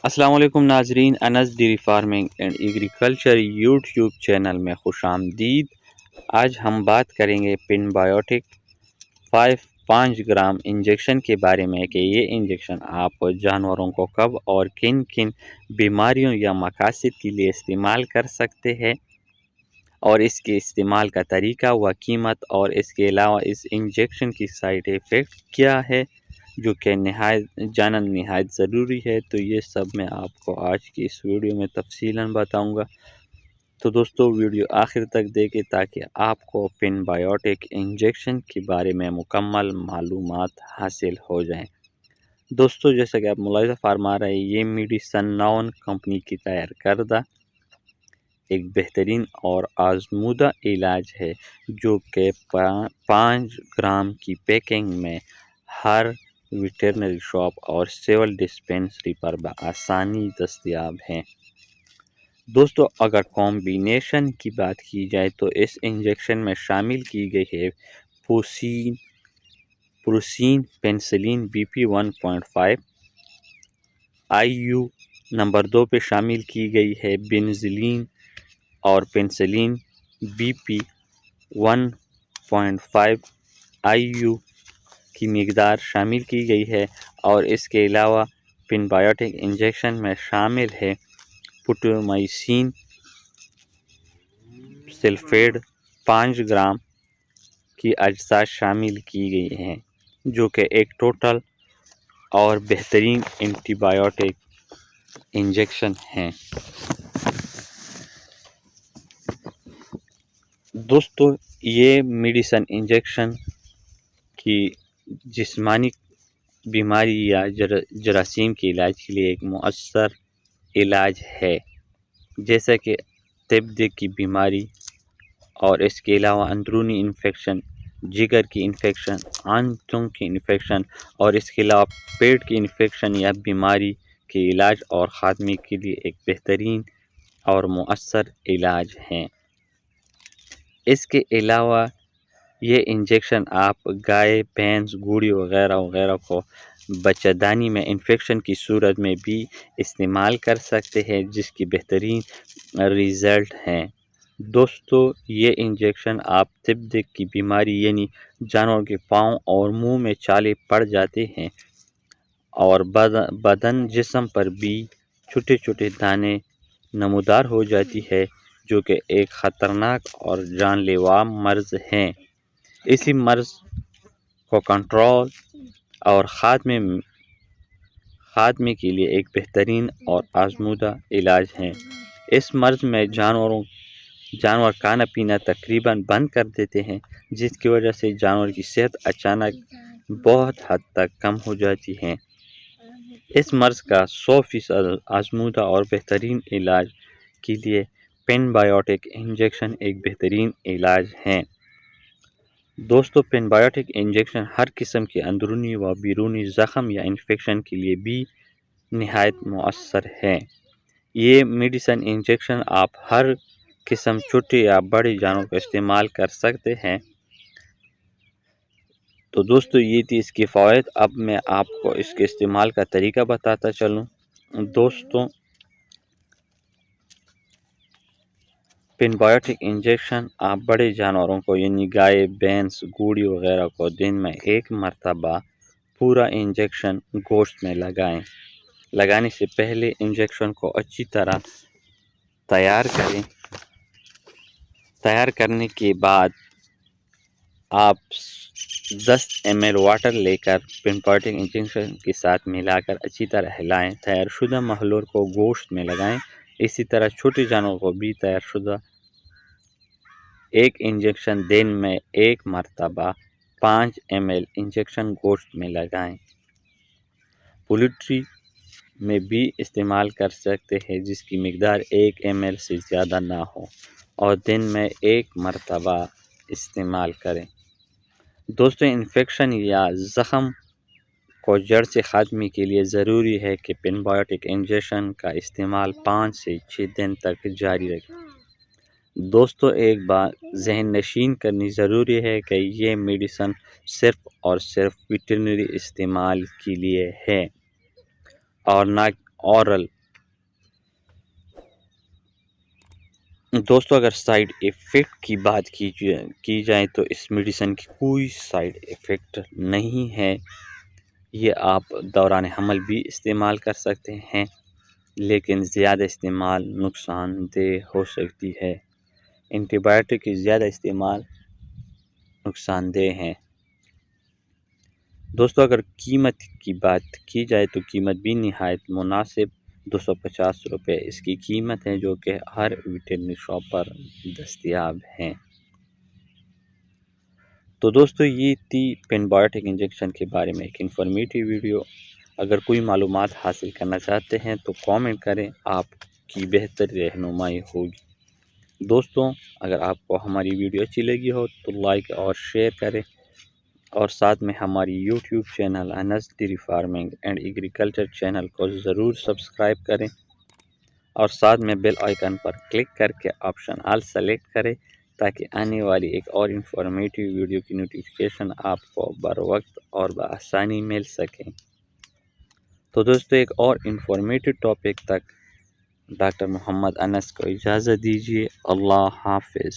السلام علیکم ناظرین، Anas dairy farming and agriculture YouTube channel میں خوش آمدید۔ آج ہم بات کریں گے پن بایوٹک 5 گرام انجیکشن کے بارے میں کہ یہ انجیکشن آپ جانوروں کو کب اور کن کن بیماریوں یا مقاصد کے لیے استعمال کر سکتے ہیں، اور اس کے استعمال کا طریقہ و قیمت، اور اس کے علاوہ اس انجیکشن کی سائیڈ ایفیکٹ کیا ہے جو کہ نہایت ضروری ہے۔ تو یہ سب میں آپ کو آج کی اس ویڈیو میں تفصیلاً بتاؤں گا، تو دوستو ویڈیو آخر تک دیکھیں تاکہ آپ کو پن بایوٹک انجیکشن کے بارے میں مکمل معلومات حاصل ہو جائیں۔ دوستو جیسا کہ آپ ملاحظہ فرما رہے ہیں، یہ میڈیسن ناؤن کمپنی کی تیار کردہ ایک بہترین اور آزمودہ علاج ہے جو کہ 5 گرام کی پیکنگ میں ہر ویٹرنری شاپ اور سول ڈسپینسری پر بآسانی دستیاب ہیں۔ دوستو اگر کمبینیشن کی بات کی جائے تو اس انجیکشن میں شامل کی گئی ہے پروسین پینسلین BP 1.5، IU نمبر 2 پہ شامل کی گئی ہے بنزلین اور پینسلین BP 1.5 IU کی مقدار شامل کی گئی ہے، اور اس کے علاوہ پن بایوٹک انجیکشن میں شامل ہے پوٹومائسین سلفیٹ 5 گرام کی اجزاء شامل کی گئی ہیں جو کہ ایک ٹوٹل اور بہترین اینٹی بایوٹک انجیکشن ہیں۔ دوستو یہ میڈیسن انجیکشن کی جسمانی بیماری یا جراثیم کے علاج کے لیے ایک مؤثر علاج ہے، جیسا کہ تپ کی بیماری اور اس کے علاوہ اندرونی انفیکشن، جگر کی انفیکشن، آنتوں کی انفیکشن، اور اس کے علاوہ پیٹ کی انفیکشن یا بیماری کے علاج اور خاتمے کے لیے ایک بہترین اور مؤثر علاج ہیں۔ اس کے علاوہ یہ انجیکشن آپ گائے، بھینس، گھوڑی وغیرہ وغیرہ کو بچہ دانی میں انفیکشن کی صورت میں بھی استعمال کر سکتے ہیں، جس کی بہترین ریزلٹ ہیں۔ دوستو یہ انجیکشن آپ تپ کی بیماری یعنی جانور کے پاؤں اور منہ میں چالے پڑ جاتے ہیں اور بدن جسم پر بھی چھوٹے چھوٹے دانے نمودار ہو جاتی ہے، جو کہ ایک خطرناک اور جان لیوا مرض ہیں۔ اسی مرض کو کنٹرول اور خاتمے کے لیے ایک بہترین اور آزمودہ علاج ہے۔ اس مرض میں جانور کھانا پینا تقریباً بند کر دیتے ہیں، جس کی وجہ سے جانور کی صحت اچانک بہت حد تک کم ہو جاتی ہے۔ اس مرض کا 100% آزمودہ اور بہترین علاج کے لیے پن بایوٹک انجیکشن ایک بہترین علاج ہے۔ دوستو پن بایوٹک انجیکشن ہر قسم کے اندرونی و بیرونی زخم یا انفیکشن کے لیے بھی نہایت مؤثر ہے۔ یہ میڈیسن انجیکشن آپ ہر قسم چھوٹے یا بڑے جانور کا استعمال کر سکتے ہیں۔ تو دوستو یہ تھی اس کی فوائد۔ اب میں آپ کو اس کے استعمال کا طریقہ بتاتا چلوں۔ دوستو پن بایوٹک انجیکشن آپ بڑے جانوروں کو یعنی گائے، بھینس، گھوڑی وغیرہ کو دن میں 1 مرتبہ پورا انجیکشن گوشت میں لگائیں۔ لگانے سے پہلے انجیکشن کو اچھی طرح تیار کریں۔ تیار کرنے کے بعد آپ 10 ml واٹر لے کر پن بایوٹک انجیکشن کے ساتھ ملا کر اچھی طرح ہلائیں۔ تیار شدہ محلول کو گوشت میں لگائیں۔ اسی طرح چھوٹے جانوروں کو بھی تیار شدہ ایک انجیکشن دن میں 1 مرتبہ 5 ml انجیکشن گوشت میں لگائیں۔ پولٹری میں بھی استعمال کر سکتے ہیں، جس کی مقدار 1 ml سے زیادہ نہ ہو، اور دن میں 1 مرتبہ استعمال کریں۔ دوستو انفیکشن یا زخم کو جڑ سے خاتمے کے لیے ضروری ہے کہ پن بایوٹک انجیکشن کا استعمال 5 سے 6 دن تک جاری رکھیں۔ دوستو ایک بات ذہن نشین کرنی ضروری ہے کہ یہ میڈیسن صرف اور صرف ویٹرنری استعمال کے لیے ہے اور نہ اورل دوستو اگر سائیڈ ایفیکٹ کی بات کی جائے تو اس میڈیسن کی کوئی سائیڈ ایفیکٹ نہیں ہے. یہ آپ دوران حمل بھی استعمال کر سکتے ہیں، لیکن زیادہ استعمال نقصان دہ ہو سکتی ہے. اینٹی بائیوٹک کی زیادہ استعمال نقصان دہ ہیں. دوستو اگر قیمت کی بات کی جائے تو قیمت بھی نہایت مناسب 250 روپے اس کی قیمت ہے، جو کہ ہر ویٹرنری شاپ پر دستیاب ہیں. تو دوستو یہ تھی پین بائیوٹک انجیکشن کے بارے میں ایک انفارمیٹیو ویڈیو. اگر کوئی معلومات حاصل کرنا چاہتے ہیں تو کامنٹ کریں، آپ کی بہتر رہنمائی ہوگی. دوستوں اگر آپ کو ہماری ویڈیو اچھی لگی ہو تو لائک اور شیئر کریں، اور ساتھ میں ہماری YouTube channel Anas dairy farming and agriculture channel کو ضرور سبسکرائب کریں، اور ساتھ میں بیل آئیکن پر کلک کر کے آپشن آل سلیکٹ کریں تاکہ آنے والی ایک اور انفارمیٹیو ویڈیو کی نوٹیفیکیشن آپ کو بر وقت اور بآسانی مل سکیں. تو دوستو ایک اور انفارمیٹیو ٹاپک تک ڈاکٹر محمد انس کو اجازت دیجیے. اللہ حافظ.